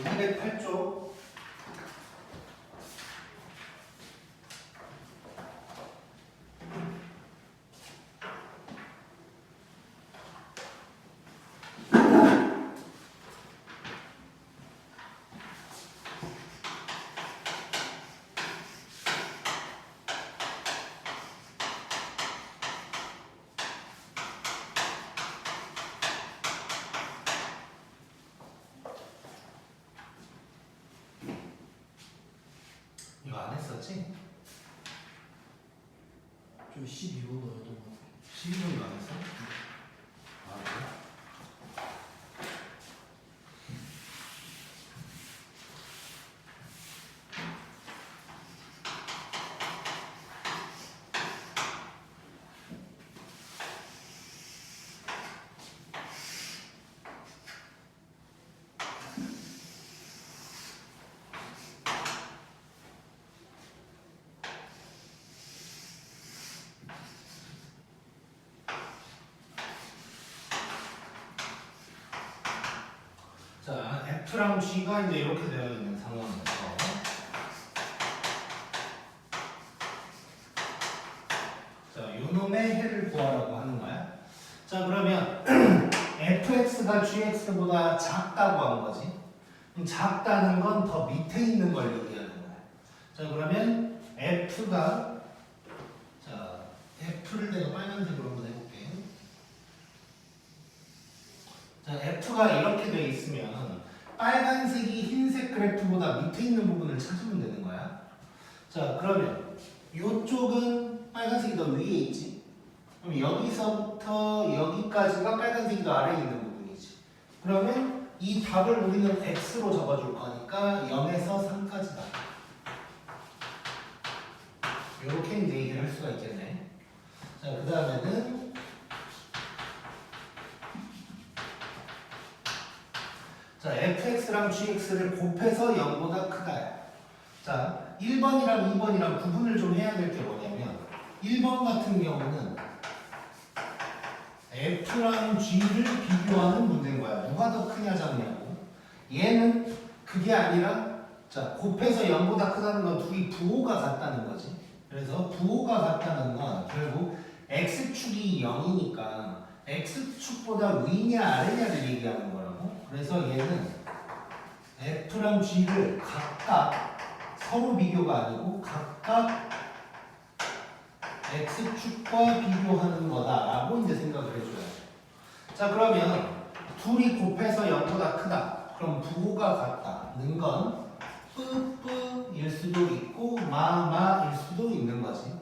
208쪽. 이거 안 했었지? 저 12번이었던 것 같아요. 12번이도 안 했어? 아, 그래? 자, F랑 G가 이제 이렇게 되어 있는 상황에서 자, 요놈의 해를 구하라고 하는 거야. 자, 그러면 fx가 gx보다 작다고 한 거지. 그럼 작다는 건 더 밑에 있는 걸 얘기하는 거야. 자, 그러면 f가 자, f를 내가 빨간색으로 한번 해볼게. 자, F가 이렇게 돼 있으면 빨간색이 흰색 그래프보다 밑에 있는 부분을 찾으면 되는 거야. 자, 그러면 이쪽은 빨간색이 더 위에 있지. 그럼 여기서부터 여기까지가 빨간색이 더 아래에 있는 부분이지. 그러면 이 답을 우리는 X로 적어줄 거니까 0에서 3까지다. 이렇게 이제 얘기를 할 수가 있겠네. 자, 그 다음에는 자, fx랑 gx를 곱해서 0보다 크다. 자, 1번이랑 2번이랑 구분을 좀 해야 될 게 뭐냐면 1번 같은 경우는 f랑 g를 비교하는 문제인 거야. 누가 더 크냐 작냐고. 얘는 그게 아니라 자, 곱해서 0보다 크다는 건 둘이 부호가 같다는 거지. 그래서 부호가 같다는 건 결국 x축이 0이니까 x축보다 위냐 아래냐를 얘기하는 거라고. 그래서 얘는 F랑 G를 각각 서로 비교가 아니고 각각 X축과 비교하는 거다라고 이제 생각을 해줘야 돼. 자, 그러면 둘이 곱해서 0보다 크다. 그럼 부호가 같다는 건 뿌뿌일 수도 있고 마마일 수도 있는 거지.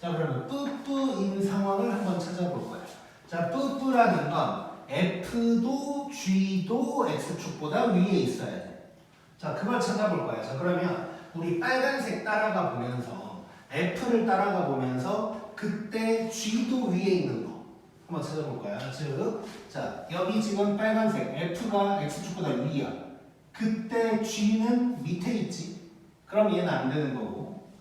자, 그러면 뿌뿌인 상황을 한번 찾아볼 거야. 자, 뿌뿌라는 건 F도 G도 X축보다 위에 있어야 돼. 자, 그걸 찾아볼 거야. 자, 그러면 우리 빨간색 따라가 보면서 F를 따라가 보면서 그때 G도 위에 있는 거 한번 찾아볼 거야. 즉, 자, 여기 지금 빨간색 F가 X축보다 위야. 그때 G는 밑에 있지. 그럼 얘는 안 되는 거고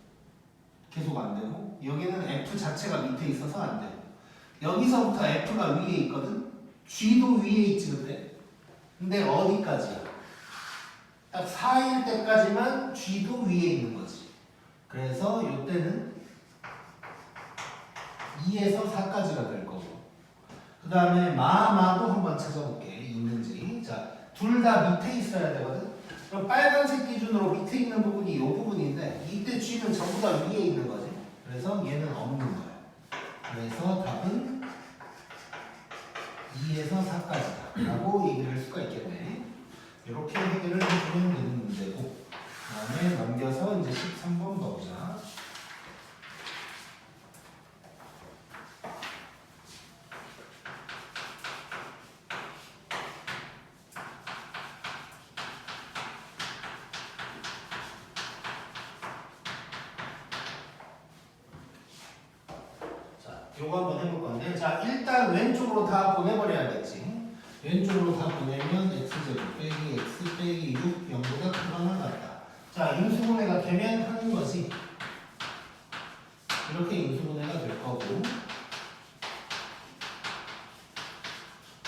계속 안 되고 여기는 F 자체가 밑에 있어서 안 돼. 여기서부터 F가 위에 있거든? G도 위에 있지, 그때. 근데 어디까지야? 딱 4일 때까지만 G도 위에 있는 거지. 그래서 이때는 2에서 4까지가 될 거고. 그 다음에 마도 한번 찾아볼게. 있는지. 자, 둘 다 밑에 있어야 되거든? 그럼 빨간색 기준으로 밑에 있는 부분이 이 부분인데 이때 G는 전부 다 위에 있는 거지. 그래서 얘는 없는 거야. 그래서 답은 2에서 4까지다 라고 얘기를 할 수가 있겠네. 이렇게 해결을 해주면 되는 문제고, 그 다음에 넘겨서 이제 13번 가보자. 자, 요거 한번 해볼 건데, 자, 일단 왼쪽으로 다 보내버려야겠지. 왼쪽으로 다 보내면 x제곱 빼기 x 빼기 6 0보다 크거나 같다. 자, 인수분해가 되면 하는 거지. 이렇게 인수분해가 될 거고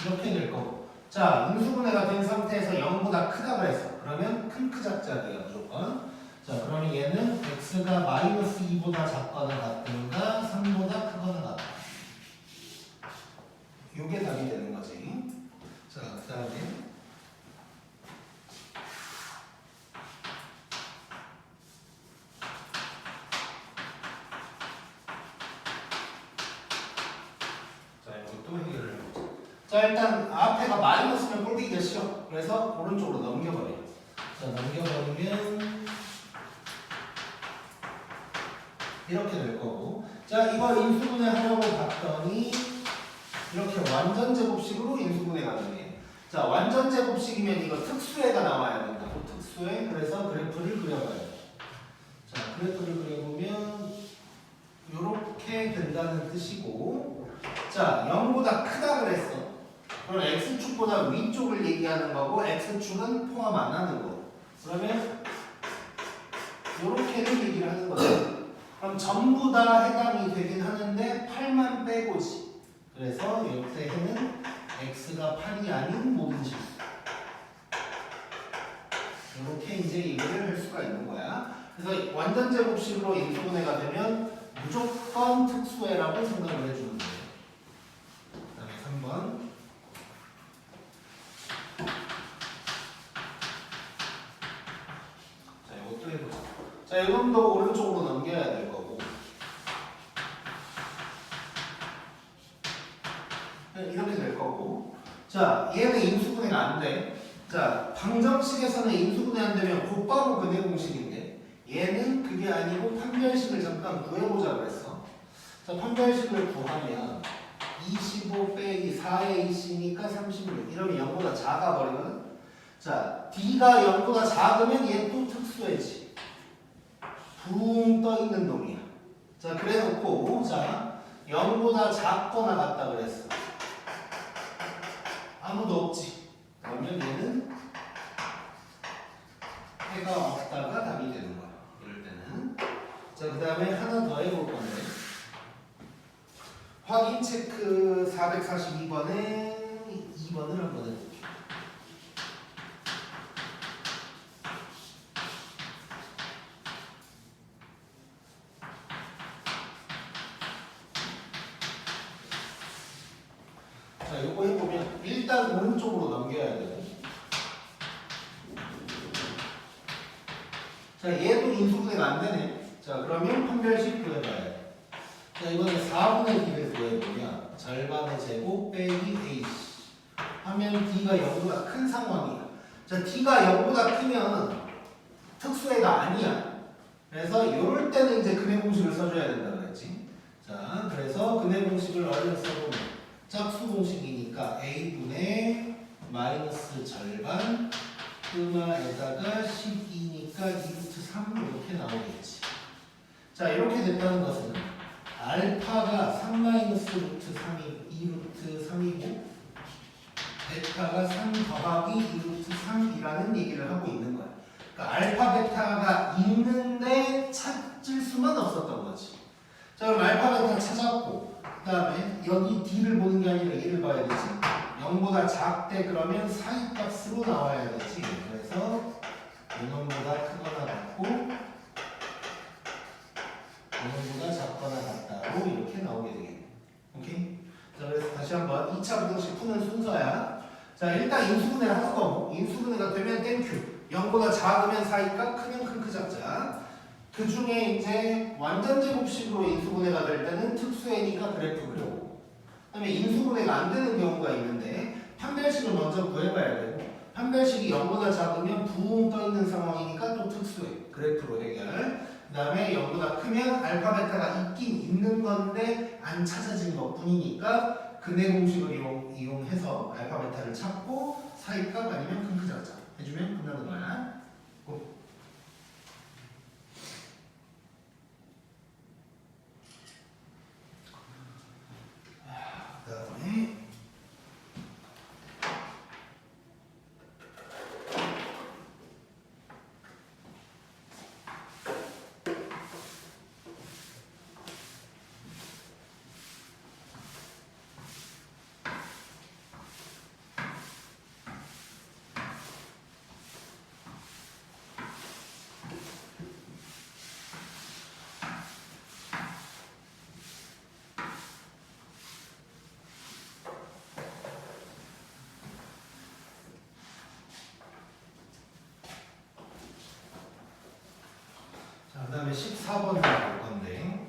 이렇게 될 거고 자, 인수분해가 된 상태에서 0보다 크다 그랬어. 그러면 큰 크작자야 무조건. 자, 그러면 얘는 x가 마이너스 2보다 작거나 같든가 3보다 크거나 같다. 요게 답이 되는 거지. 자, 그 다음에 자, 이것도 해결을 해보자. 자, 일단 앞에가 마이너스면 꼴보기가 싫어. 그래서 오른쪽으로 넘겨버려. 자, 넘겨버리면 이렇게 될 거고. 자, 이거 인수분해 하려고 봤더니 이렇게 완전 제곱식으로 인수분해가 되네. 자, 완전 제곱식이면 이거 특수해가 나와야 된다고. 특수해. 그래서 그래프를 그려봐야 돼. 자, 그래프를 그려보면 이렇게 된다는 뜻이고. 자, 0보다 크다 그랬어. 그럼 x축보다 위쪽을 얘기하는 거고 x축은 포함 안 하는 거. 그러면 이렇게는 얘기를 하는 거죠. 그럼 전부 다 해당이 되긴 하는데 8만 빼고지. 그래서 옆에는 x가 8이 아닌 모든 실수. 이렇게 이제 얘기를 할 수가 있는 거야. 그래서 완전 제곱식으로 인수분해가 되면 무조건 특수해라고 생각을 해주는 거예요. 그 다음에 3번. 자, 이것도 해보자. 자, 이건도 오른쪽으로 넘겨야 될 거고. 이렇게 될 거고. 자, 얘는 인수분해가 안 돼. 자, 방정식에서는 인수분해 안 되면 곧바로 근해 공식인데 얘는 그게 아니고 판별식을 잠깐 구해보자 그랬어. 자, 판별식을 구하면 25 빼기 4의 2c니까 36 이러면 0보다 작아 버리거든. 자, D가 0보다 작으면 얘 또 특수해지. 붕 떠있는 놈이야. 자, 그래 놓고 자 0보다 작거나 같다 그랬어. 아무도 없지. 그러면 얘는 해가 없다가 답이 되는 거야. 이럴 때는. 자, 그 다음에 하나 더 해볼 건데 확인 체크 442번에 2번을 한번 해볼게요. 자, 요거 해보면 일단 오른쪽으로 넘겨야 돼요. 자, 얘도 인수분해가 안 되네. 자, 그러면 판별식 구해봐야 돼. 자, 이번에 4분의 D를 구해보면 절반의 제곱 빼기 AC 하면 D가 0보다 큰 상황이야. 자, D가 0보다 크면 특수해가 아니야. 그래서 이럴 때는 이제 근해 공식을 써줘야 된다 그랬지. 자, 그래서 근해 공식을 얼른 써보면 짝수 공식이니까 A분의 마이너스 절반 끄마에다가 12니까 2루트 3 이렇게 나오겠지. 자, 이렇게 됐다는 것은 알파가 3 마이너스 루트 3이 2루트 3이고 베타가 3 더하기 2루트 3이라는 얘기를 하고 있는 거야. 그러니까 알파 베타가 있는데 찾을 수만 없었던 거지. 자, 그럼 알파 베타 찾았고 그 다음에 여기 D를 보는 게 아니라 얘를 봐야 되지. 0보다 작대 그러면 사이값으로 나와야 되지. 그래서 0보다 크거나 같고 0보다 작거나 같다고 이렇게 나오게 되겠네. 오케이? 자, 그래서 다시 한번 2차 부등식 푸는 순서야. 자, 일단 인수분해를 하는 거고 인수분해가 되면 땡큐. 0보다 작으면 사이값, 크면 큰 크작자. 그 중에 이제 완전 제곱식으로 인수분해가 될 때는 특수해니까 그래프 그려고. 그다음에 인수분해가 안 되는 경우가 있는데 판별식을 먼저 구해봐야 되고 판별식이 0보다 작으면 붕 떠있는 상황이니까 또 특수해. 그래프로 해결. 그 다음에 0보다 크면 알파 베타가 있긴 있는 건데 안 찾아진 것 뿐이니까 근해 공식을 이용해서 알파 베타를 찾고 사이값 아니면 큰 크작자 해주면 끝나는 거야. 그다음에 14번을 볼 건데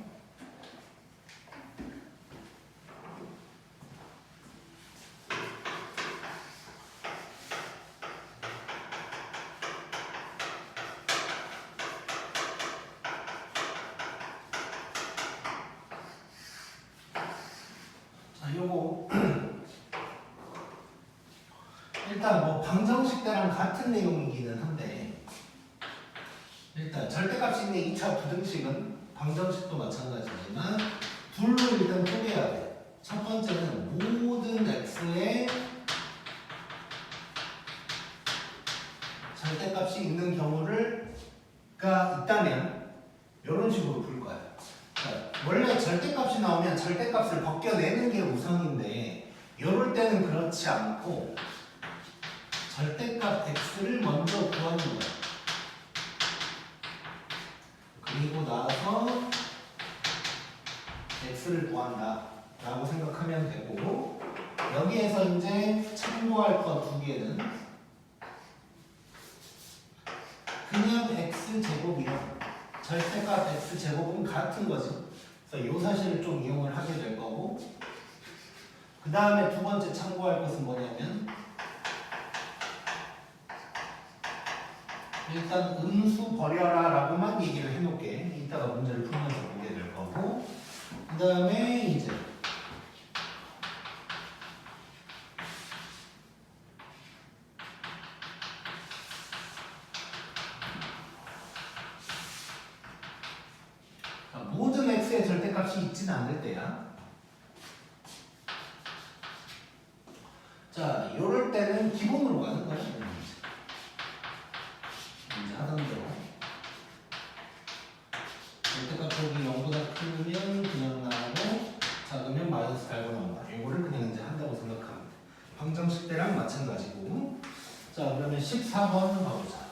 자, 요거 일단 뭐 방정식 때랑 같은 내용이기는 한데 일단 절대값이 있는 2차 부등식은 방정식도 마찬가지지만 둘로 일단 쪼개야 돼. 첫 번째는 모든 x에 절대값이 있는 경우가 있다면 이런 식으로 풀 거야. 자, 원래 절대값이 나오면 절대값을 벗겨내는 게 우선인데 이럴 때는 그렇지 않고 절대값 x를 먼저 구하는 거야. 그리고 나서 x를 구한다 라고 생각하면 되고 여기에서 이제 참고할 거 두 개는 그냥 x제곱이랑 절대값 x제곱은 같은 거지. 그래서 이 사실을 좀 이용을 하게 될 거고 그 다음에 두 번째 참고할 것은 뭐냐면 일단 음수 버려라 라고만 얘기를 해놓을게. 이따가 문제를 풀면서 보게 될 거고 그 다음에 이제 모든 x의 절대값이 있지는 않을 때야. 자, 요럴 때는 기본으로 가는 거야. 이제 하던 대로 절대값이 0보다 크면 그냥 나오고 작으면 마이너스 달고 나온다. 이거를 그냥 이제 한다고 생각하면 돼. 방정식 때랑 마찬가지고. 자, 그러면 14번 가보자.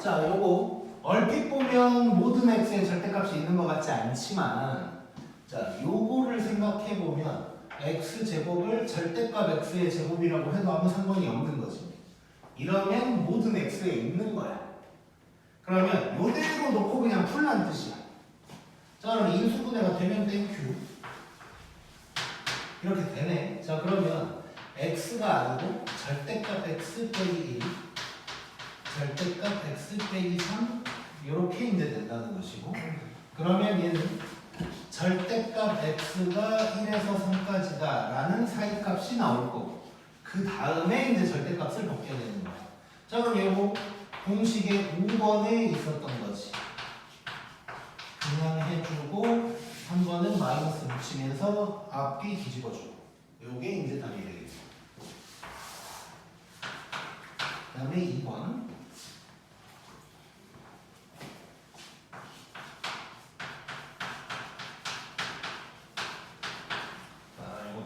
자, 요거 얼핏 보면 모든 x의 절대값이 있는 것 같지 않지만 자, 요거를 생각해 보면 x제곱을 절대값 x의 제곱이라고 해도 아무 상관이 없는 거지. 이러면 모든 x에 있는 거야. 그러면 요대로 놓고 그냥 풀란 뜻이야. 자, 그럼 인수분해가 되면 땡큐. 이렇게 되네. 자, 그러면 x가 아니고 절대값 x 빼기 1 절대값 x 빼기 3 이렇게 이제 된다는 것이고 그러면 얘는 절대값 x가 1에서 3까지다 라는 사이값이 나올 거고 그 다음에 이제 절대값을 벗겨내는 거야. 자, 그럼 요거 공식의 5번에 있었던 거지. 그냥 해주고 한 번은 마이너스 붙이면서 앞뒤 뒤집어주고 요게 이제 답이 되겠죠. 그 다음에 2번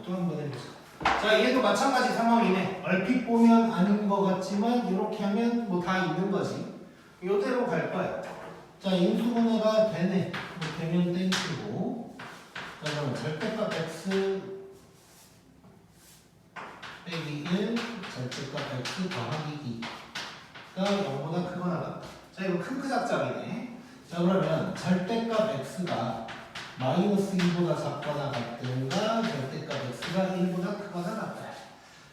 또 한 번 해보자. 자, 얘도 마찬가지 상황이네. 얼핏 보면 아닌 것 같지만 이렇게 하면 뭐 다 있는 거지. 이대로 갈 거야. 자, 인수분해가 되네. 뭐 되면 땡큐고. 자, 그럼 절대값 x 빼기 1 절대값 x 더하기 2가 0보다 크거나 같다. 자, 이거 큰 크작작이네. 자, 그러면 절대값 x가 마이너스 1보다 작거나 같든가 절대값 x가 1보다 크거나 같다.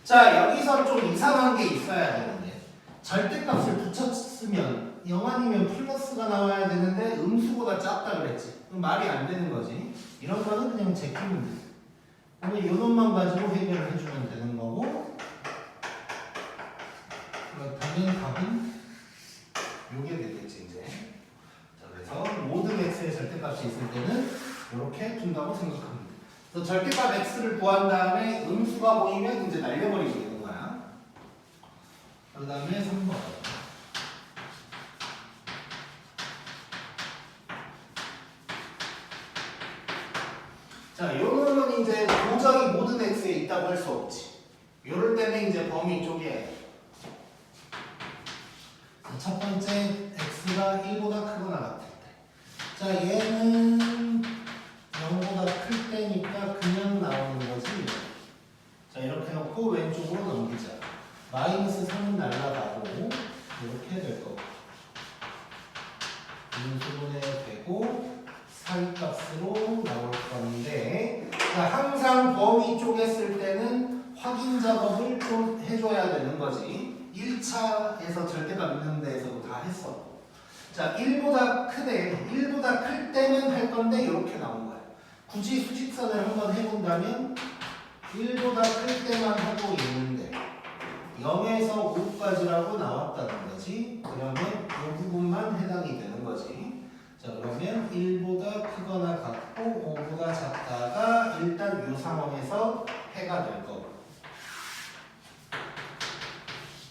자, 여기서 좀 이상한 게 있어야 되는데 절대값을 붙였으면 0 아니면 플러스가 나와야 되는데 음수보다 작다 그랬지. 그럼 말이 안 되는 거지. 이런 거는 그냥 제끼면 돼. 그러면 이 놈만 가지고 해결을 해주면 되는 거고 그렇다면 답은 요게 되겠지 이제. 자, 그래서 모든 x의 절대값이 있을 때는 이렇게 둔다고 생각합니다. 그래서 절대값 x를 구한 다음에 음수가 보이면 이제 날려버리게 되는 거야. 그 다음에 3번. 자, 요거는 이제 도저히 모든 x에 있다고 할 수 없지. 요럴 때는 이제 범위 쪼개야 돼. 첫 번째 x가 1보다 크거나 같을 때. 자, 얘는 왼쪽으로 넘기자. 마이너스 3은 날라가고 이렇게 될 거고 인수분해 되고 사이값으로 나올 건데 자, 항상 범위 쪼갰을 때는 확인 작업을 좀 해줘야 되는 거지. 1차에서 절대값 있는 데에서도 다 했어. 자, 1보다 크대. 1보다 클 때는 할 건데 이렇게 나온 거야. 굳이 수직선을 한번 해본다면 1보다 클 때만 하고 있는데 0에서 5까지라고 나왔다는 거지. 그러면 이 부분만 해당이 되는 거지. 자, 그러면 1보다 크거나 같고 5보다 작다가 일단 이 상황에서 해가 될 거고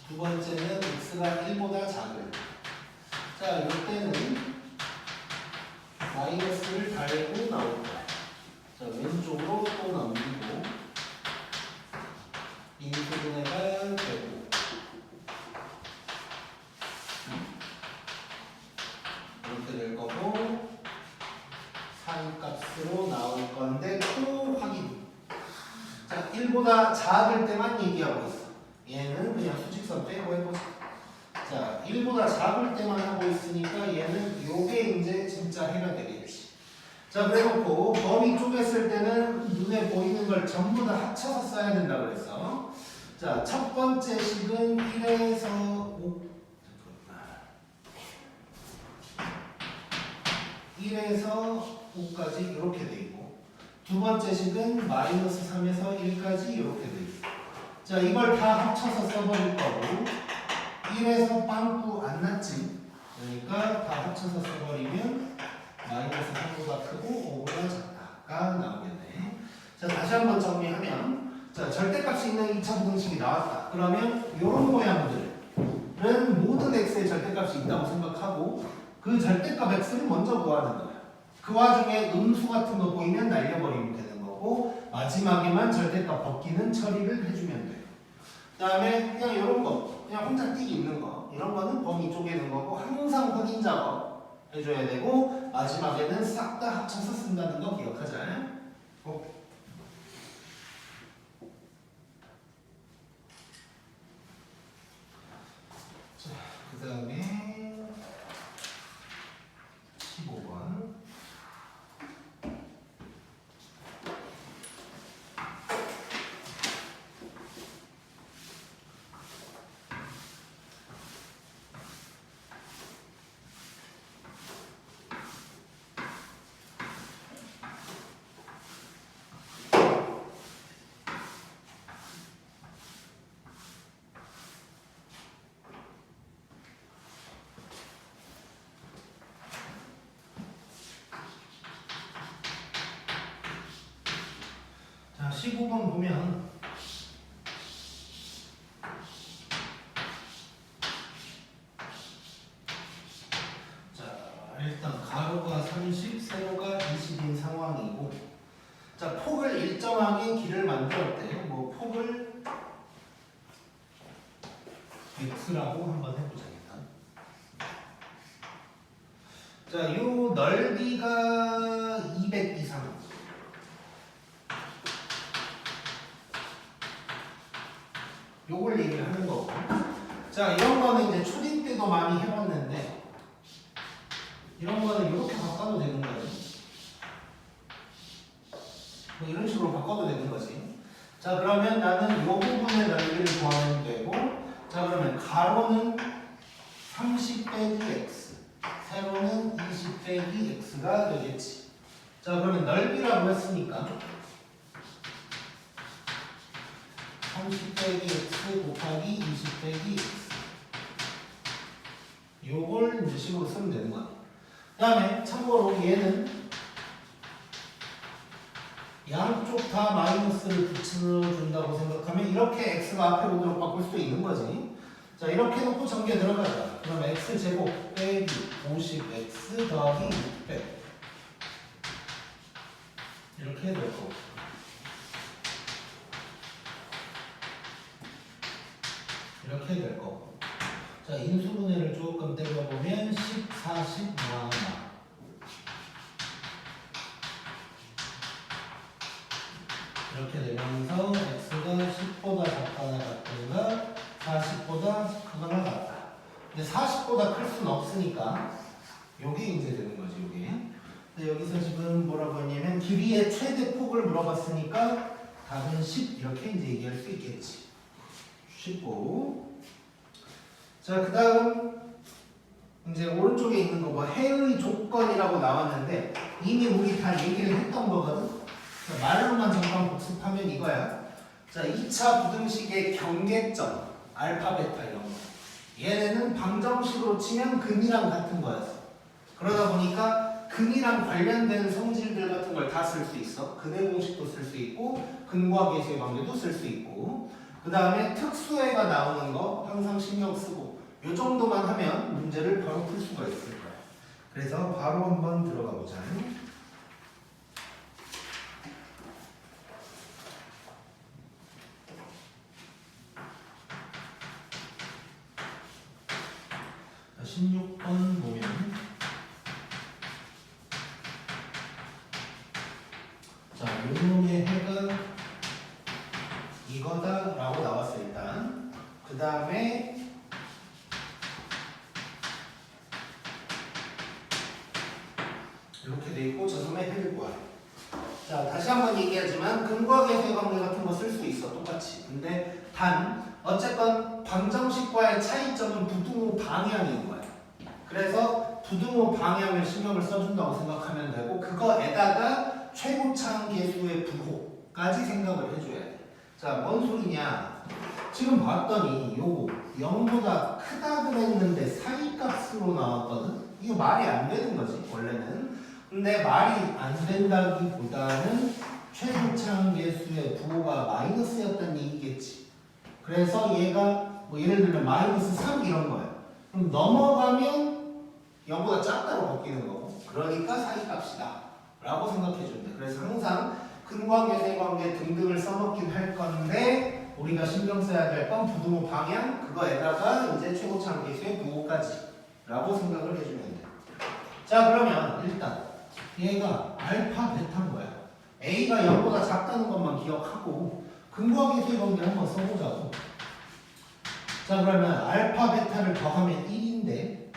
두 번째는 x가 1보다 작을 자, 이때는 마이너스를 달고 나올 거야. 자, 왼쪽으로 또 넘기고 인수분해가 되고 이렇게 될 거고 사이값으로 나올 건데 또 확인. 자, 1보다 작을 때만 얘기하고 있어. 얘는 그냥 수직선 빼고 해보자. 자, 1보다 작을 때만 하고 있으니까 얘는 요게 이제 진짜 해가 되겠지. 자, 그래놓고 범위 쪼갰을 때는 눈에 보이는 걸 전부 다 합쳐서 써야 된다고 그랬어. 자, 첫 번째 식은 1에서 5 1에서 5까지 이렇게 돼 있고 두 번째 식은 마이너스 3에서 1까지 이렇게 돼 있어. 자, 이걸 다 합쳐서 써버릴 거고 1에서 빵꾸 안 났지. 그러니까 다 합쳐서 써버리면 마이너스 3보다 크고 5보다 작다가 나오겠네. 자, 다시 한번 정리하면 자, 절대값이 있는 2차 부등식이 나왔다. 그러면 이런 모양들은 모든 x의 절대값이 있다고 생각하고 그 절대값 x를 먼저 구하는 거야. 그 와중에 음수 같은 거 보이면 날려버리면 되는 거고 마지막에만 절대값 벗기는 처리를 해주면 돼. 그 다음에 그냥 이런 거 그냥 혼자 띡 있는 거 이런 거는 범위 쪼개는 거고 항상 확인 작업 해줘야 되고 마지막에는 싹 다 합쳐서 쓴다는 거 기억하자. 자, 그 다음에 15번 자, 15번 보면 자, 일단 가로가 30, 세로가 20인 상황이고 자, 폭을 일정하게 길을 만들었대요. 뭐 폭을 x라고 한번 해보자. 일단. 자, 요 넓이가 200 이상. 요걸 얘기를 하는 거고. 자, 이런 거는 이제 초딩 때도 많이 해봤는데 이런 거는 이렇게 바꿔도 되는 거예요. 뭐 이런 식으로 바꿔도 되는 거지. 자, 그러면 나는 이 부분의 넓이를 구하면 되고 자, 그러면 가로는 30 빼기 x 세로는 20 빼기 x가 되겠지. 자, 그러면 넓이라고 했으니까 30 빼기 x 곱하기 20 빼기 x 요걸 이제 식으로 쓰면 되는 거야. 그 다음에 참고로 얘는 양쪽 다 마이너스를 붙여준다고 생각하면 이렇게 x가 앞에 오도록 바꿀 수도 있는 거지. 자, 이렇게 놓고 전개 들어가자. 그럼 x제곱 빼기 50x 더하기 600 이렇게 될 거고 이렇게 될 거고 자, 인수분해를 조금 때려보면 10, 40 나온다. 이렇게 되면서 x가 10보다 작거나 같든가 40보다 크거나 같다. 근데 40보다 클 수는 없으니까 요게 이제 되는 거지, 요게. 근데 여기서 지금 뭐라고 했냐면 길이의 최대 폭을 물어봤으니까 답은 10 이렇게 이제 얘기할 수 있겠지. 10고. 자, 그 다음 이제 오른쪽에 있는 거 뭐 해의 조건이라고 나왔는데 이미 우리 다 얘기를 했던 거거든. 자, 말로만 잠깐 복습하면 이거야. 자, 2차 부등식의 경계점 알파 베타 이런 거. 얘네는 방정식으로 치면 근이랑 같은 거였어. 그러다 보니까 근이랑 관련된 성질들 같은 걸 다 쓸 수 있어. 근의 공식도 쓸 수 있고 근과 계수의 관계도 쓸 수 있고 그 다음에 특수해가 나오는 거 항상 신경 쓰고 요 정도만 하면 문제를 바로 풀 수가 있을 거야. 그래서 바로 한번 들어가 보자. 자, 16번 보면 자, 요놈의 해가 이거다 라고 나왔어 일단. 그 다음에 이렇게 돼 있고 저 섬의 해를 구하래. 자, 다시 한번 얘기하지만 근과 계수의 관계 같은 거 쓸 수 있어 똑같이. 근데 단 어쨌건 방정식과의 차이점은 부등호 방향인 거야. 그래서 부등호 방향을 신경을 써준다고 생각하면 되고 그거에다가 최고차항 계수의 부호까지 생각을 해줘야 돼. 자, 뭔 소리냐? 지금 봤더니 요거 0보다 크다 그랬는데 사이값으로 나왔거든? 이거 말이 안 되는 거지 원래는. 근데 말이 안 된다기보다는 최고차항 계수의 부호가 마이너스였다는 얘기겠지. 그래서 얘가 뭐 예를 들면 마이너스 3 이런 거야. 그럼 넘어가면 0보다 작다로 바뀌는 거고 그러니까 사이값이다 라고 생각해 주면 돼. 그래서 항상 근과 계수의 관계 등등을 써놓긴 할 건데 우리가 신경 써야 될 건 부등호 방향 그거에다가 이제 최고차항 계수의 부호까지 라고 생각을 해주면 돼. 자, 그러면 일단 얘가 알파 베타인 거야. A가 0보다 작다는 것만 기억하고 근과 계수의 관계를 한번 써보자고. 자, 그러면 알파 베타를 더하면 1인데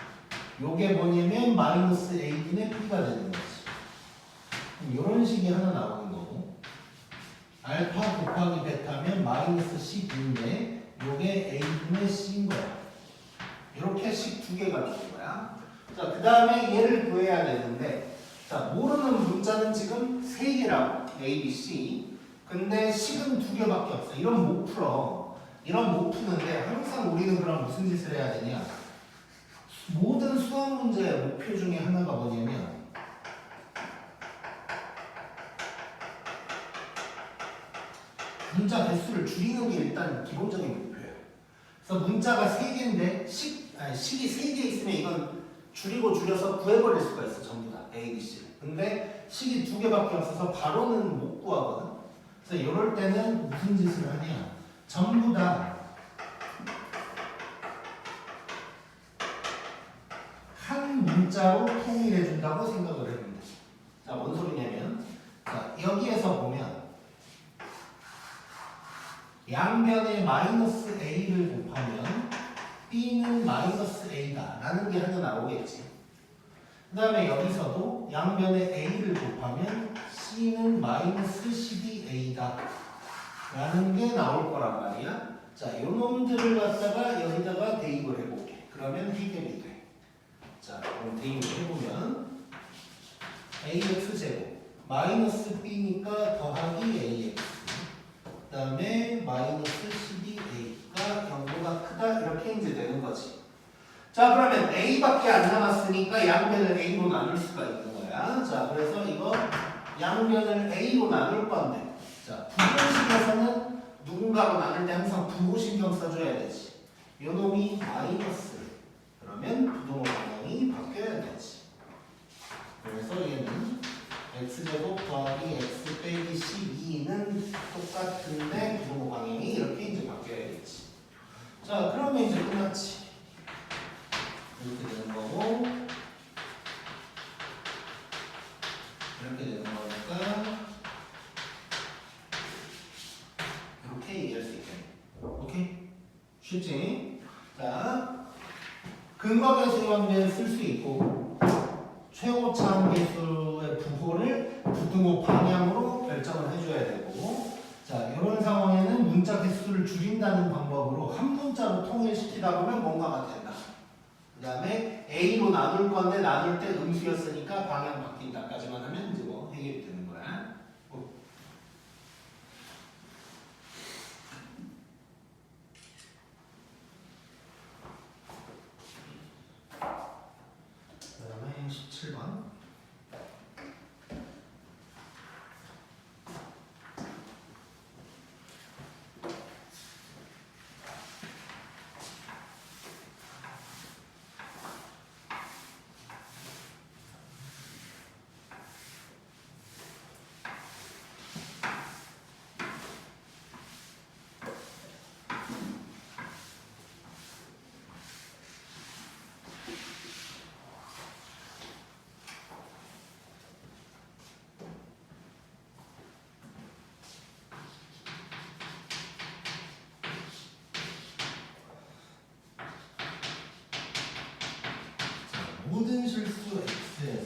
요게 뭐냐면 마이너스 A분의 B가 되는 거지. 이런 식이 하나 나오는 거고 알파 곱하기 베타면 마이너스 10인데 요게 A분의 C인 거야. 이렇게 식 두 개가 나오는 거야. 자, 그 다음에 얘를 구해야 되는데 자, 모르는 문자는 지금 3개라고 A, B, C. 근데 식은 2개밖에 없어. 이런 못 풀어. 이런 못 푸는데 항상 우리는 그럼 무슨 짓을 해야 되냐? 모든 수학 문제의 목표 중에 하나가 뭐냐면 문자 개수를 줄이는 게 일단 기본적인 목표예요. 그래서 문자가 3개인데 식이 3개 있으면 이건 줄이고 줄여서 구해버릴 수가 있어. 전부 다 A, B, C. 근데 식이 2개밖에 없어서 바로는 못 구하거든. 그래서 이럴 때는 무슨 짓을 하냐? 전부 다 한 문자로 통일해 준다고 생각을 해봅니다. 자, 뭔 소리냐면 자, 여기에서 보면 양변에 마이너스 A를 곱하면 B는 마이너스 A다 라는 게 하나 나오겠지. 그 다음에 여기서도 양변에 A를 곱하면 C는 마이너스 12A다 라는 게 나올 거란 말이야. 자, 요 놈들을 갖다가 여기다가 대입을 해볼게. 그러면 해결이 돼. 자, 그럼 대입을 해보면 AX제곱 마이너스 B니까 더하기 AX 그 다음에 마이너스 12A가 0보다 크다 이렇게 이제 되는 거지. 자, 그러면 A밖에 안 남았으니까 양변을 A로 나눌 수가 있는 거야. 자, 그래서 이거 양변을 A로 나눌 건데 자, 부등식에서는 누군가로 나눌 때 항상 부호 신경 써줘야 되지. 요 놈이 마이너스 그러면 부등호 방향이 바뀌어야 되지. 그래서 얘는 x제곱 더하기 x 빼기 12는 똑같은데 부등호 방향이 이렇게 이제 바뀌어야겠지. 자, 그러면 이제 끝났지. 이렇게 되는 거고 이렇게 되는 거니까 쉽지? 자, 근거계수의 관계를 쓸 수 있고 최고차함계수의 부호를 부등호 방향으로 결정을 해줘야 되고 자, 이런 상황에는 문자 개수를 줄인다는 방법으로 한 문자로 통일시키다 보면 뭔가가 된다. 그 다음에 A로 나눌 건데 나눌 때 음수였으니까 방향 바뀐다까지만 하면 이제 뭐 해결이 되는 거야. 그 다음에 17번. 모든 실수 x에서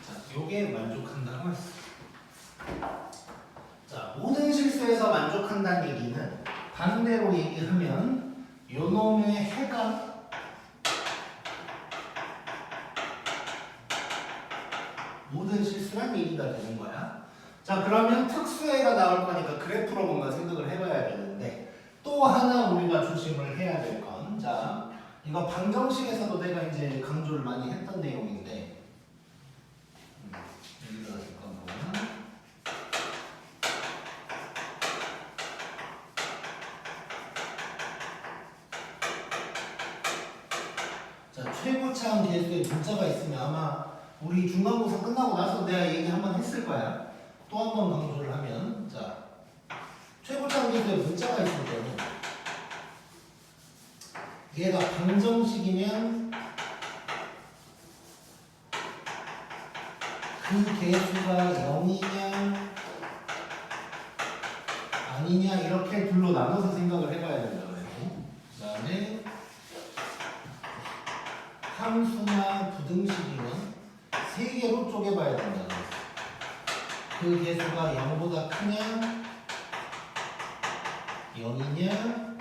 자, 요게 만족한다고 했어. 자, 모든 실수에서 만족한다는 얘기는 반대로 얘기하면 요 놈의 해가 모든 실수란 얘기가 되는 거야. 자, 그러면 특수해가 나올 거니까 그래프로 뭔가 생각을 해봐야 되는데 또 하나 우리가 조심을 해야 될 건, 자, 이거 방정식에서도 내가 이제 강조를 많이 했던 내용인데 여기가 잠깐만. 자, 최고차함 계수에 문자가 있으면 아마 우리 중간고사 끝나고 나서 내가 얘기 한번 했을 거야. 또 한 번 강조를 하면, 자, 최고차함 계수에 문자가 있을 때는 얘가 방정식이면 그 계수가 0이냐 아니냐 이렇게 둘로 나눠서 생각을 해봐야 된다 그래요. 그 다음에 함수나 부등식이면 세 개로 쪼개봐야 된다 그랬어. 그 계수가 0보다 크냐 0이냐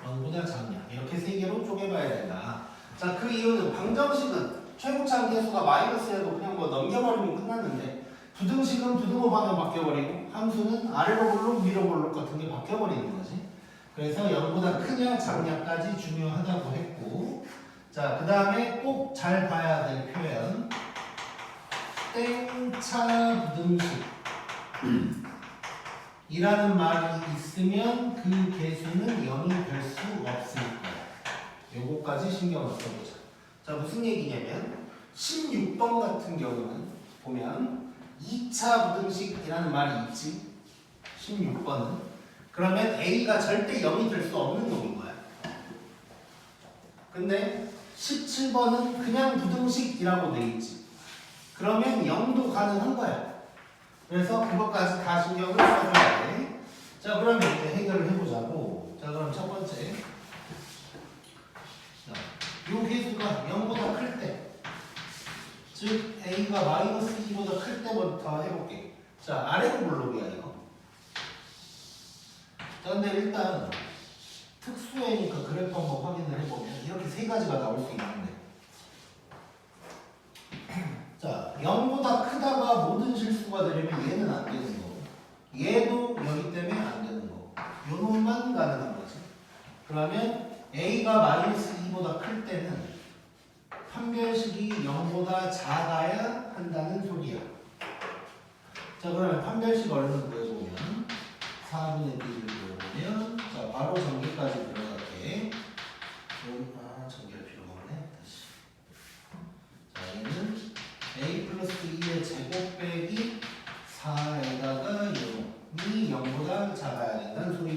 0보다 작냐 이렇게 세 개로 쪼개봐야 된다. 자, 그 이유는 방정식은 최고차함 계수가 마이너스여도 그냥 뭐 넘겨버리면 끝났는데 부등식은 부등호 방향 바뀌어버리고 함수는 아래로 볼록 위로 볼록 같은 게 바뀌어버리는 거지. 그래서 0보다 크냐 작냐까지 중요하다고 했고, 자, 그 다음에 꼭 잘 봐야 될 표현 땡차 부등식 이라는 말이 있으면 그 계수는 0이 될 수 없을 거야. 요거까지 신경을 써보자. 자, 무슨 얘기냐면 16번 같은 경우는 보면 2차 부등식이라는 말이 있지. 16번은 그러면 A가 절대 0이 될 수 없는 놈인 거야. 근데 17번은 그냥 부등식이라고 돼 있지. 그러면 0도 가능한 거야. 그래서 그것까지 다 신경을 써줘야 돼. 자, 그러면 이제 해결을 해보자고. 자, 그럼 첫 번째. 요 계수가 0보다 클 때, 즉 A가 마이너스 2보다 클 때부터 해볼게. 자, 아래로 볼록이야 이거. 자, 근데 일단 특수해니까 그래프 한번 확인을 해보면 이렇게 세 가지가 나올 수 있는데, 자, 0보다 크다가 모든 실수가 되려면 얘는 안 되는 거고, 얘도 여기 때문에 안 되는 거고, 요 놈만 가능한 거지. 그러면 A가 마이너스 2보다 클 때는 판별식이 0보다 작아야 한다는 소리야. 자, 그러면 판별식 얼른 구해보면 4분의 B를 구해보면, 자, 바로 전개까지 들어갈게. 전개할 필요가 없네. 다시. 자, 얘는 A 플러스 2의 제곱 빼기 4에다가 0이 0보다 작아야 된다는 소리.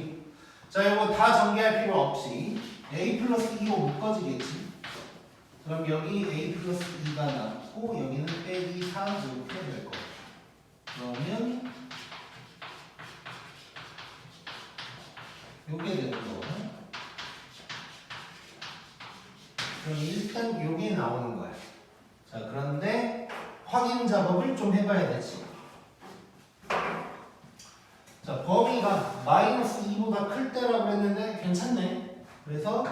자, 이거 다 전개할 필요 없이 A 플러스 2로 묶어지겠지. 그럼 여기 A 플러스 2가 남고 같고 여기는 빼기 4 이렇게 될 거고. 그러면 요게 되는 거. 그럼 일단 요게 나오는 거야. 자, 그런데 확인 작업을 좀 해봐야 되지. 자, 범위가 마이너스 2보다 클 때라고 했는데 괜찮네. 그래서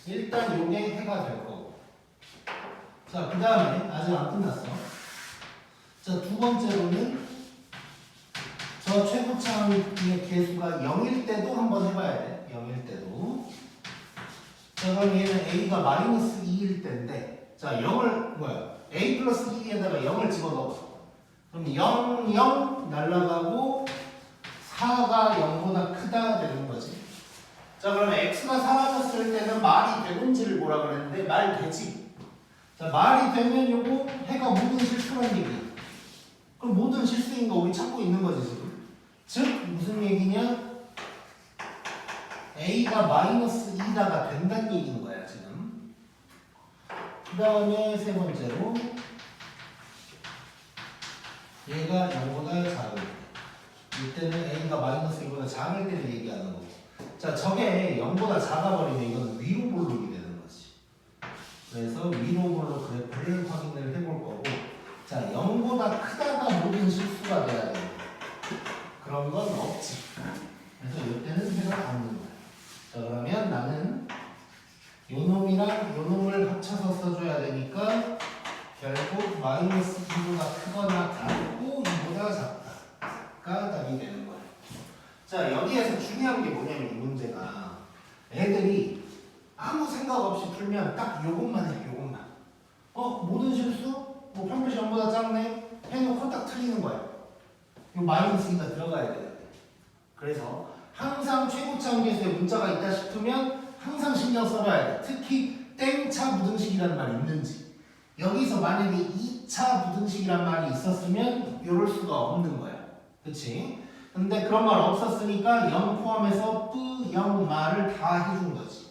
일단 요게 해가 될 거고. 자, 그 다음에 아직 안 끝났어. 자, 두 번째로는 저 최고차항의 개수가 0일 때도 한번 해봐야 돼. 0일 때도. 자, 그럼 얘는 a가 마이너스 2일 때인데, 자, 0을 뭐야? a 플러스 2에다가 0을 집어넣어. 그럼 0, 0 날라가고 4가 0보다 크다 되는 거지. 자, 그러면 x가 사라졌을 때는 말이 되는지를 보라 그랬는데 말 되지. 자, 말이 되면 요거 해가 모든 실수란 얘기야. 그럼 모든 실수인 거 우리 찾고 있는 거지 지금. 즉 무슨 얘기냐? a가 마이너스 2가 된다는 얘기인 거야 지금. 그 다음에 세 번째로 얘가 0보다 작을 때. 이때는 a가 마이너스 2보다 작을 때를 얘기하는 거고. 자, 저게 0보다 작아버리면 이건 위로 볼록이 되는 거지. 그래서 위로 볼록 그래프를 확인을 해볼 거고. 자, 0보다 크다가 모든 실수가 돼야 돼. 그런 건 없지. 그래서 이때는 해가 없는 거야. 자, 그러면 나는 요 놈이랑 요 놈을 합쳐서 써줘야 되니까 결국 마이너스 2보다 크거나 같고 2보다 작다가 답이 되는 거야. 자, 여기에서 중요한 게 뭐냐면 이 문제가 애들이 아무 생각 없이 풀면 딱 요것만 해, 요것만. 모든 실수? 뭐 평균시 0보다 작네? 해놓고 딱 틀리는 거야. 요 마이너스 2가 들어가야 돼. 그래서 항상 최고차항 개수에 문자가 있다 싶으면 항상 신경 써봐야 돼. 특히 땡차 부등식이라는 말이 있는지. 여기서 만약에 2차 부등식이란 말이 있었으면 이럴 수가 없는 거야. 그치? 근데 그런 말 없었으니까 0 포함해서 뿌, 0, 말을 다 해준 거지.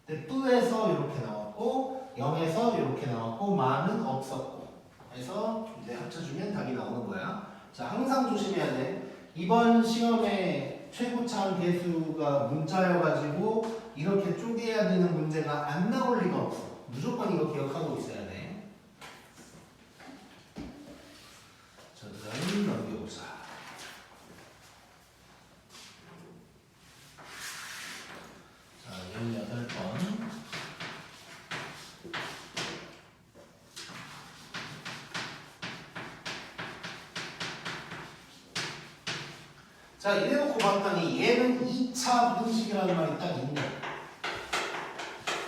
근데 뿌에서 이렇게 나왔고 0에서 이렇게 나왔고 마는 없었고 해서 이제 합쳐주면 답이 나오는 거야. 자, 항상 조심해야 돼. 이번 시험에 최고차항 개수가 문자여가지고 이렇게 쪼개야 되는 문제가 안 나올 리가 없어. 무조건 이거 기억하고 있어야 돼. 자, 그 다음 넘겨보자. 자, 18번. 자, 이래놓고 봤더니 얘는 2차 부등식이라는 말이 딱 있네.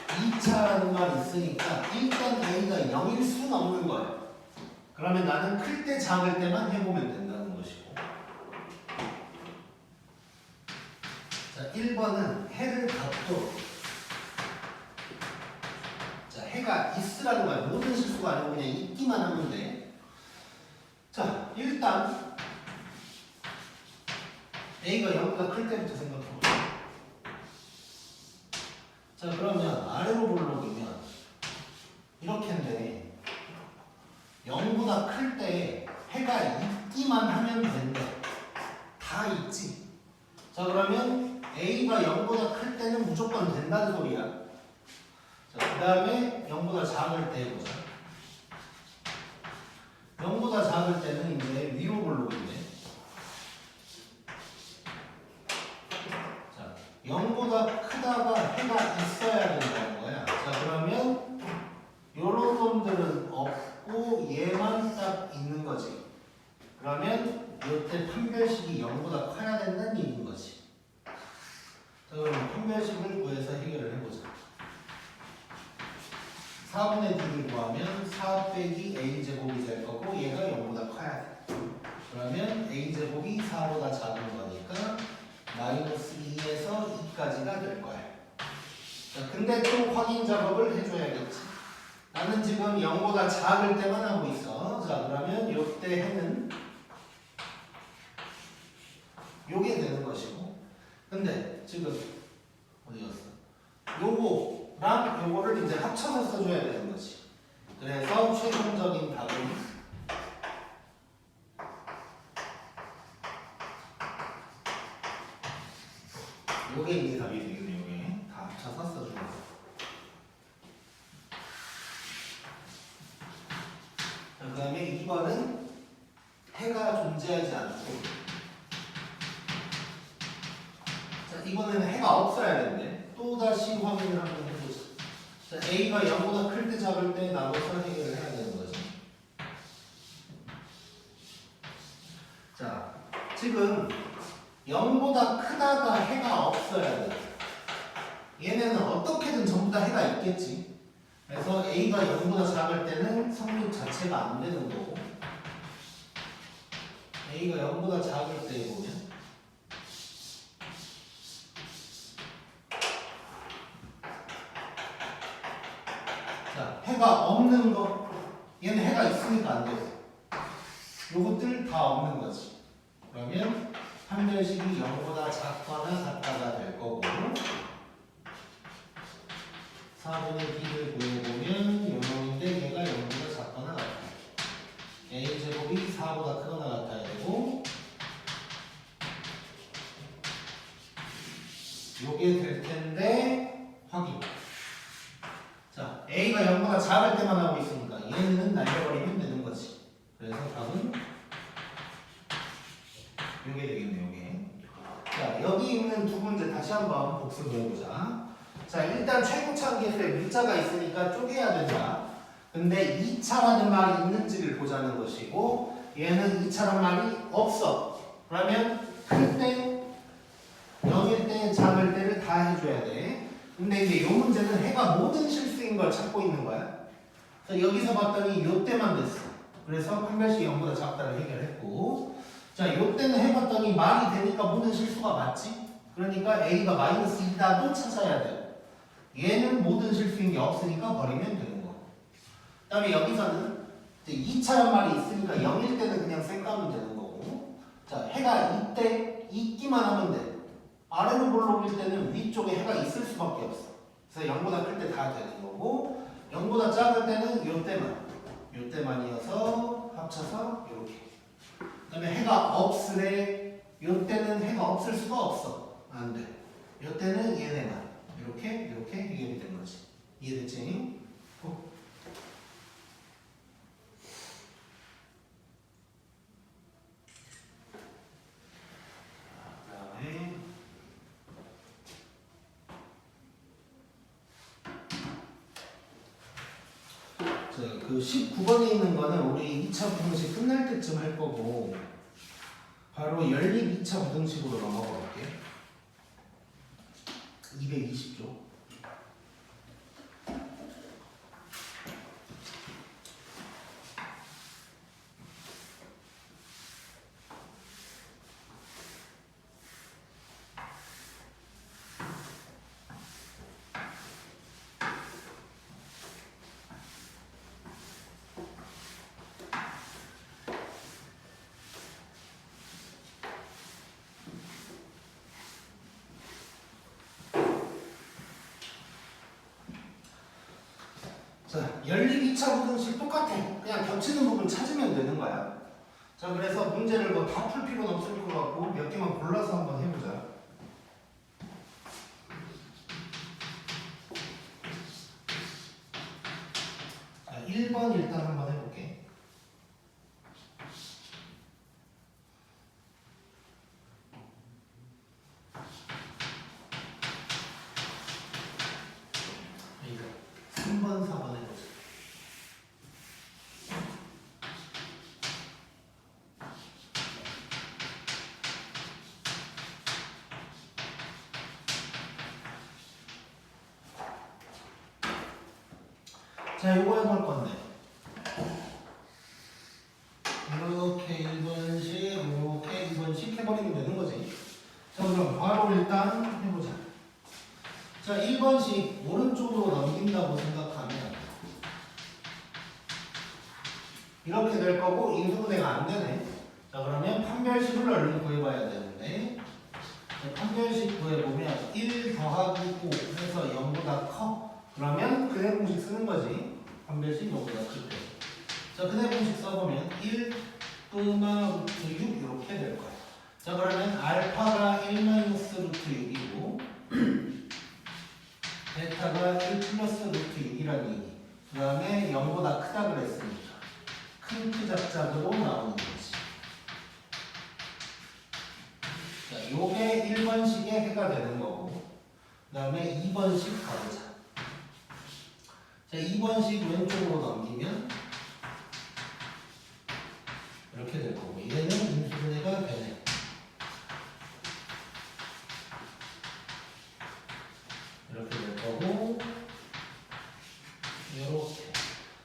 2차라는 말이 있으니까 일단 a가 0일 수는 없는 거야. 그러면 나는 클 때 작을 때만 해보면 된다는 것이고. 자, 1번은 해를 갖도록. 자, 해가 있으라는 거야. 모든 실수가 아니고 그냥 있기만 하면 돼. 자, 일단 a가 0보다 클 때부터 생각해보자. 자, 그러면 아래로 볼록이면 이렇게인데 0보다 클 때 해가 있기만 하면 된대. 다 있지. 자, 그러면 a가 0보다 클 때는 무조건 된다는 소리야. 자, 그 다음에 0보다 작을 때 해보자. 0보다 작을 때는 이제 위로 볼록인데 0보다 크다가 해가 있어야 된다는 거야. 자, 그러면 요런 놈들은 없고 얘만 딱 있는 거지. 그러면 이때 판별식이 0보다 커야 된다는 얘기인 거지. 자, 그럼 판별식을 구해서 해결을 해보자. 4분의 D를 구하면 4 빼기 A제곱이 될 거고 얘가 0보다 커야 돼. 그러면 A제곱이 4보다 작은 거니까 마이너스 2에서 2까지가 될 거야. 자, 근데 또 확인 작업을 해줘야겠지. 나는 지금 0보다 작을 때만 하고 있어. 자, 그러면 요때 해는 요게 되는 것이고. 근데 지금 어디 갔어? 요거랑 요거를 이제 합쳐서 써줘야 되는 거지. 그래서 최종적인 요게 이제 답이 되겠네요. 요게 다 합쳐서 써주는 거. 자, 그 다음에 2번은 해가 존재하지 않고, 자, 이번에는 해가 없어야 되는데 또다시 확인을 한번 해보자. 자, A가 0보다 클 때 잡을 때 나눠서 해결을 해야 되는 거죠. 자, 지금 0보다 크다가 해가 없어야 돼. 얘네는 어떻게든 전부 다 해가 있겠지. 그래서 A가 0보다 작을 때는 성립 자체가 안 되는 거고, A가 0보다 작을 때 보면 자, 해가 없는 거, 얘는 해가 있으니까 안 돼. 요것들 다 없는 거지. 그러면 판별식이 0보다 작거나 같다가 될 거고, 4분의 b를 구해보면 요놈인데 얘가 0보다 작거나 같아. a제곱이 4보다 크거나 같아야 되고, 요게 될 텐데 확인. 자, a가 0보다 작을 때만 하고 있으니까 얘는 날려버리면 되는 거지. 그래서 답은 요게 되겠네요. 요게. 자, 여기 있는 두 문제 다시 한번 복습을 해보자. 자, 일단 최고차기에서의 문자가 있으니까 쪼개야 된다. 근데 2차라는 말이 있는지를 보자는 것이고, 얘는 2차란 말이 없어. 그러면 클 때, 0일 때, 작을 때를 다 해줘야 돼. 근데 이제 이 문제는 해가 모든 실수인 걸 찾고 있는 거야. 그래서 여기서 봤더니 요 때만 됐어. 그래서 판별식 0보다 작다를 해결했고, 자, 요 때는 해봤더니 말이 되니까 모든 실수가 맞지? 그러니까 A가 마이너스 2다도 찾아야 돼. 얘는 모든 실수인 게 없으니까 버리면 되는 거. 그 다음에 여기서는 이제 2차란 말이 있으니까 0일 때는 그냥 쌩까면 되는 거고, 자, 해가 이때 있기만 하면 돼. 아래로 올라올 때는 위쪽에 해가 있을 수밖에 없어. 그래서 0보다 클 때 다 되는 거고, 0보다 작을 때는 요 때만이어서 합쳐서 이렇게. 그 다음에 해가 없으래. 요 때는 해가 없을 수가 없어. 안 돼. 요 때는 얘네만. 이렇게 해결이 된 거지. 이해됐지? 그다음에 그 19번에 있는 거는 우리 2차 부등식 끝날 때쯤 할 거고, 바로 연립 2차 부등식으로 넘어가 볼게. 220조. 자, 연립 2차 부등식 똑같아. 그냥 겹치는 부분 찾으면 되는 거야. 자, 그래서 문제를 뭐 다 풀 필요는 없을 것 같고 몇 개만 골라서 한번 해보자. 자, 1번 일단 한번 해볼게. 이거 3번, 4번 해보자. 자, 요거 해볼 건데. 이렇게 1번씩, 이렇게 2번씩 해버리면 되는 거지. 자, 그럼 바로 일단 해보자. 자, 1번씩 오른쪽으로 넘긴다고 생각하면 이렇게 될 거고, 인수분해가 안 되네. 자, 그러면 판별식을 얼른 구해봐야 되는데, 자, 판별식 구해보면 1 더하기 5 해서 0보다 커. 그러면 그네 공식 쓰는 거지. 판별식 0보다 클 때. 자, 그네 공식 써보면 1 끄마 루트 6 이렇게 될 거야. 자 그러면 알파가 1 루트 6이고 베타가 1 플러스 루트 6이라는 얘기. 그 다음에 0보다 크다 그랬으니까 큰 크작작으로 나오는 거지. 자, 요게 1번식의 해가 되는 거고 그 다음에 2번식 가보자. 자, 2번식 왼쪽으로 넘기면 이렇게 될 거고 얘는 인수분해가 되네. 이렇게 될 거고 이렇게.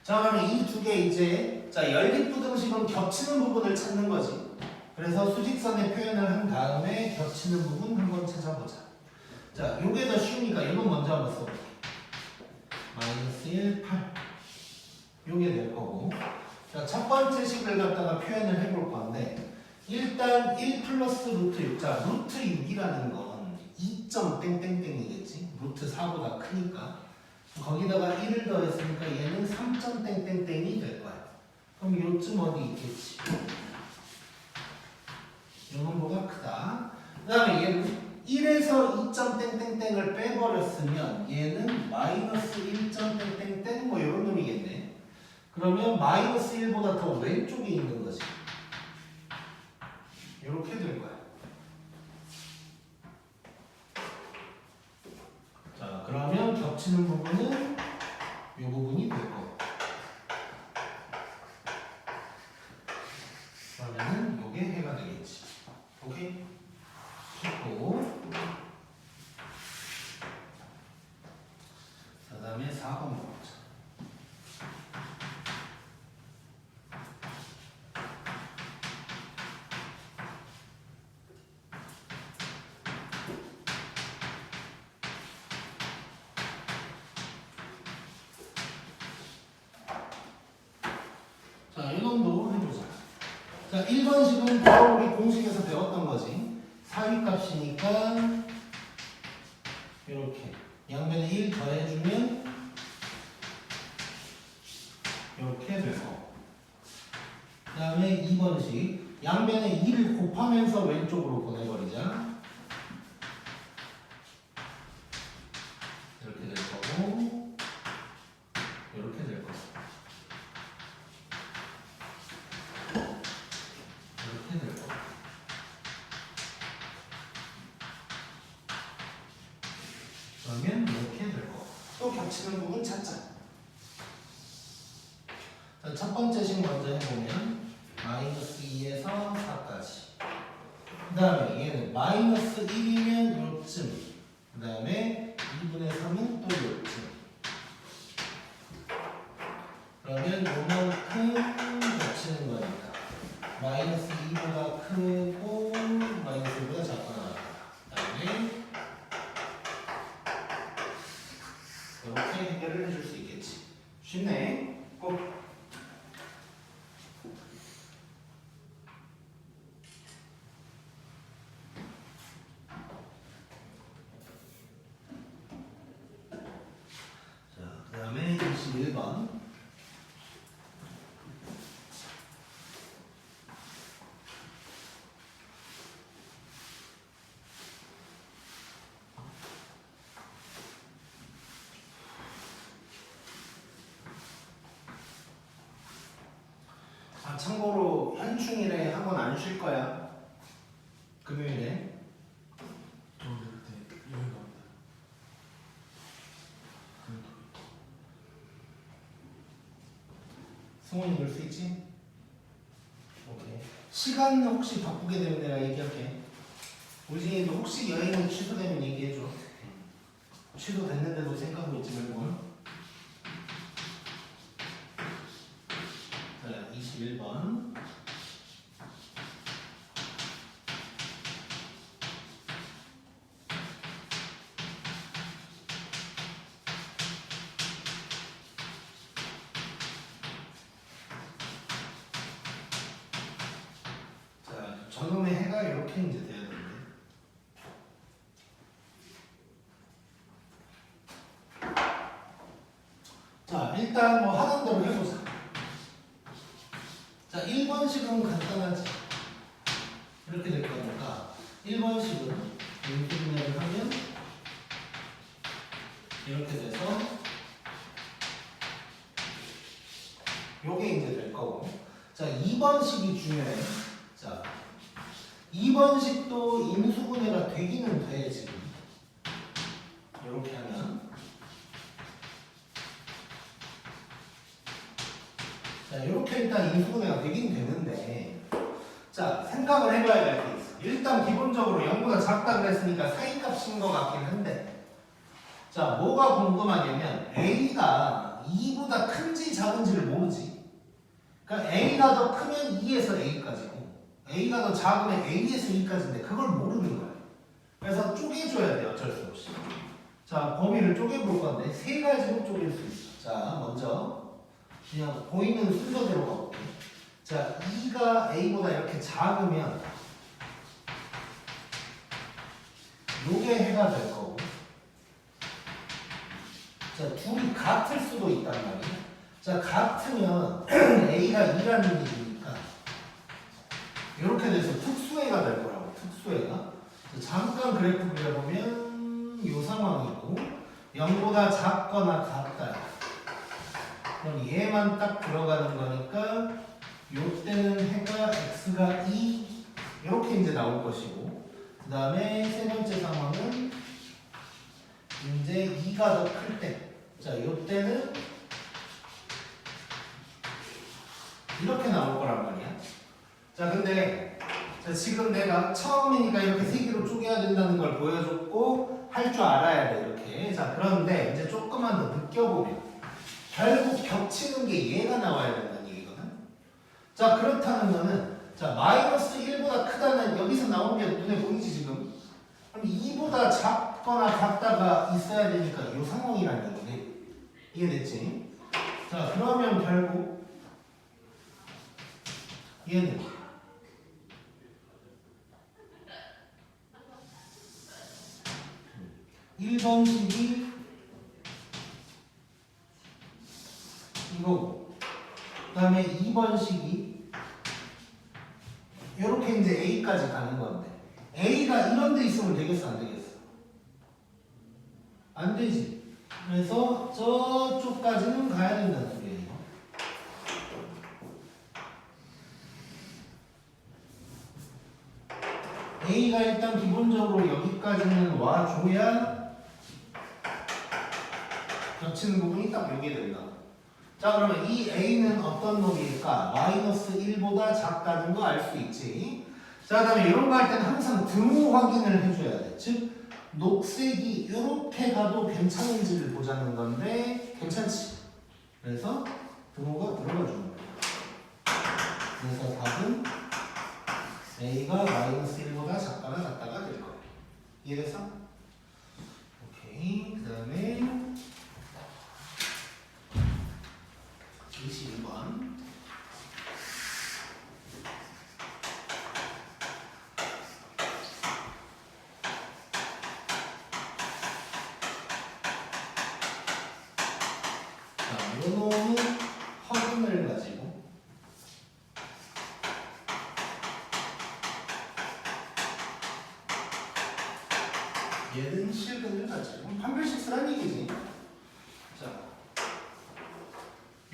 자 그러면 이 두 개 이제 자 연립부등식은 겹치는 부분을 찾는 거지. 그래서 수직선의 표현을 한 다음에 겹치는 부분 한번 찾아보자. 자 요게 더 쉬우니까 이건 먼저 한번 써볼게. 마이너스 1, 8 요게 될 거고 자 첫 번째 식을 갖다가 표현을 해볼 건데 일단 1 플러스 루트 6. 자 루트 6이라는 건 2점 땡땡땡이겠지. 루트 4보다 크니까 거기다가 1을 더했으니까 얘는 3점 땡땡땡이 될 거야. 그럼 요쯤 어디 있겠지? 요놈보다 크다. 그 다음에 얘는 1에서 2점 땡땡땡을 빼버렸으면 얘는 마이너스 1점 땡땡땡 뭐 이런 놈이겠네. 그러면 마이너스 1보다 더 왼쪽에 있는 거지. 이렇게 될 거야. 자, 그러면 겹치는 부분은 이 부분이 될 거고. 그러면은 이게 해가 되겠지. 오케이? 쉽고. 그 다음에 4번 보자. 자, 이 정도 해보자. 자, 1번식은 바로 우리 공식에서 배웠던 거지. 사위값이니까 이렇게 양변에 1 더해주면 이렇게 되고 그 다음에 2번식 양변에 2를 곱하면서 왼쪽으로 보내버리자. 이렇게 될 거고 이렇게 될 거고 이렇게 될 거고 그러면 이렇게 될 거고 또 겹치는 부분 찾자. 자, 첫 번째 식 먼저 해보면 마이너스 2에서 4까지 그 다음에 얘는 마이너스 1이면 요쯤 그 다음에 2분의 3은 또 요쯤 그러면 요만큼 겹치는 거니까 마이너스 2보다 크고 마이너스 1보다 작거나 그 다음에 이렇게 해결을 해줄 수 있겠지. 쉽네. 꼭. 자, 그 다음에 21번. 아, 참고로 현충일에 학원 안 쉴 거야. 금요일에. 저는 그때 여행 갑니다. 승원이 놀 수 있지? 오케이. 시간 혹시 바꾸게 되면 내가 얘기할게. 우진이도 혹시 여행이 취소되면 얘기해줘. 취소됐는데도 생각하고 있지 말고. 자, 21번. 자, 저놈의 해가 이렇게 이제 돼야 되는데. 자, 일단 뭐 하던 대로 해보자. 자, 1번식은 간단하지. 이렇게 될 거니까 1번식은 인수분해를 하면 이렇게 돼서 요게 이제 될 거고. 자, 2번식이 중요해. 자, 2번식도 인수분해가 되기는 돼, 지금. 이렇게 하면. 자, 이렇게 일단 인수분해가 되긴 되는데, 자, 생각을 해봐야 될 게 있어. 일단 기본적으로 0보다 작다 그랬으니까 사이값인 것 같긴 한데, 자, 뭐가 궁금하냐면 A가 2보다 큰지 작은지를 모르지. 그러니까 A가 더 크면 2에서 A까지고 A가 더 작으면 A에서 E까지인데 그걸 모르는 거야. 그래서 쪼개줘야 돼, 어쩔 수 없이. 자, 범위를 쪼개볼 건데 세 가지로 쪼갤 수 있어. 자, 먼저 그냥 보이는 순서대로 가볼게. 자, 2가 A보다 이렇게 작으면 요게 해가 될 거고, 자, 둘이 같을 수도 있단 말이야. 자, 같으면 A가 2라는 얘기니까 이렇게 돼서 특수해가 될 거라고. 특수해가. 자, 잠깐 그래프 그려보면 이 상황이고 0보다 작거나 같다. 그럼 얘만 딱 들어가는 거니까 요때는 해가 x가 2 이렇게 이제 나올 것이고, 그 다음에 세 번째 상황은 이제 2가 더 클 때, 자, 요때는 이렇게 나올 거란 말이야. 자, 근데 자, 지금 내가 처음이니까 이렇게 세 개로 쪼개야 된다는 걸 보여줬고 할 줄 알아야 돼, 이렇게. 자, 그런데 이제 조금만 더 느껴보면 결국 겹치는 게 얘가 나와야 된다는 얘기거든. 자, 그렇다는 거는 자, 마이너스 1보다 크다는 여기서 나온 게 눈에 보이지 지금? 그럼 2보다 작거나 같다가 있어야 되니까 이 상황이라는 얘기네. 이해됐지? 자, 그러면 결국 얘는 1번식이 이거고, 그 다음에 2번식이 이렇게 이제 A까지 가는 건데, A가 이런 데 있으면 되겠어, 안 되겠어? 안 되지. 그래서 저쪽까지는 가야 된다는 소리예요. A가 일단 기본적으로 여기까지는 와줘야 겹치는 부분이 딱 여기에 된다. 자, 그러면 이 A는 어떤 놈일까? 마이너스 1보다 작다는 거 알 수 있지. 자, 그 다음에 이런 거 할 때는 항상 등호 확인을 해줘야 돼. 즉, 녹색이 이렇게 가도 괜찮은지를 보자는 건데 괜찮지. 그래서 등호가 들어가 주는 거야. 그래서 답은 A가 마이너스 1보다 작거나 같다가 될 거야. 이해됐어? 오케이. 그 다음에 22번. 자, 요놈은 허근을 가지고 얘는 실근을 가지고 판별식 쓰란 얘기지. 자,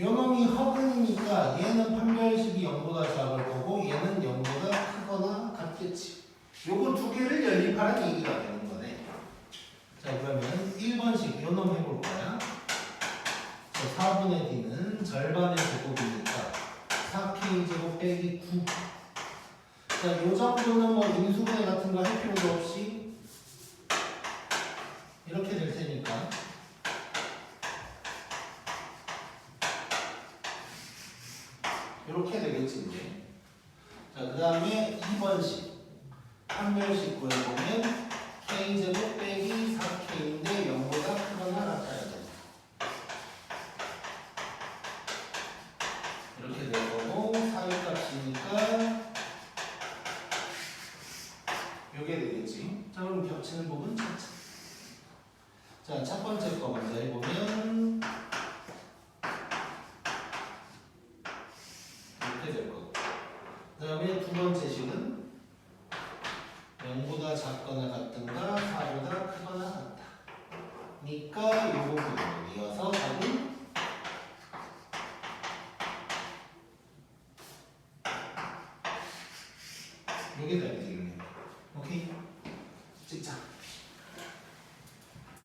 요놈이 허근이니까 얘는 판별식이 0보다 작을 거고 얘는 0보다 크거나 같겠지. 요거 두 개를 연립하라는 얘기가 되는 거네. 자, 그러면 1번식 요놈 해볼 거야. 자, 4분의 D는 절반의 제곱이니까 4K 제곱 빼기 9. 자, 요 정도는 뭐 인수분해 같은 거 할 필요도 없이 이렇게 될 테니까 이렇게 되겠지 이제. 자, 그 다음에 2번식 판별식 구해보면 K제곱 빼기 4K인데 0보다 크거나 같아야 돼. 이렇게 될 거고 사이값이니까 요게 되겠지. 자, 그럼 겹치는 부분 찾자. 자, 첫 번째 거 먼저 해보면 이렇게 될 거고, 그 다음에 두 번째 식은 0보다 같거나 같든가 4보다 크거나 같다. 니까